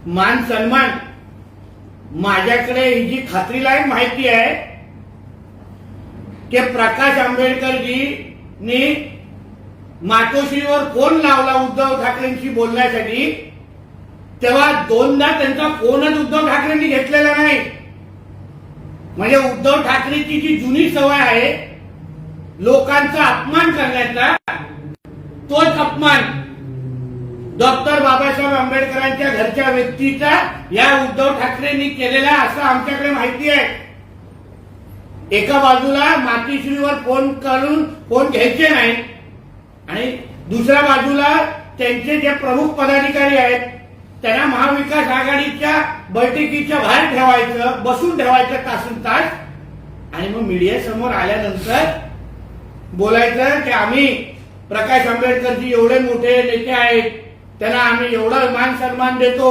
मान सन्मान माझ्याकडे ही जी खात्रीलायक माहिती आहे की प्रकाश आंबेडकरजींनी मातोश्रीवर फोन लावला उद्धव ठाकरेंशी बोलण्यासाठी, तेव्हा दोनदा त्यांचा फोनच उद्धव ठाकरेंनी घेतलेला नाही. म्हणजे उद्धव ठाकरेंची जी जुनी सवय आहे लोकांचा अपमान करण्याचा, तोच अपमान डॉक्टर बाबासाहेब आंबेडकरांच्या घरच्या व्यक्तीचा या उद्धव ठाकरेंनी केलेला असं आमच्याकडे माहिती आहे. एका बाजूला मातोश्रीवर फोन करून फोन घ्यायचे नाही आणि दुसऱ्या बाजूला त्यांचे जे प्रमुख पदाधिकारी आहेत त्यांना महाविकास आघाडीच्या बैठकीच्या बाहेर ठेवायचं, बसून ठेवायचं तासनतास, आणि मग मीडिया समोर आल्यानंतर बोलायचं की आम्ही प्रकाश आंबेडकरजी एवढे मोठे नेते आहेत, त्यांना आम्ही एवढा मान सन्मान देतो.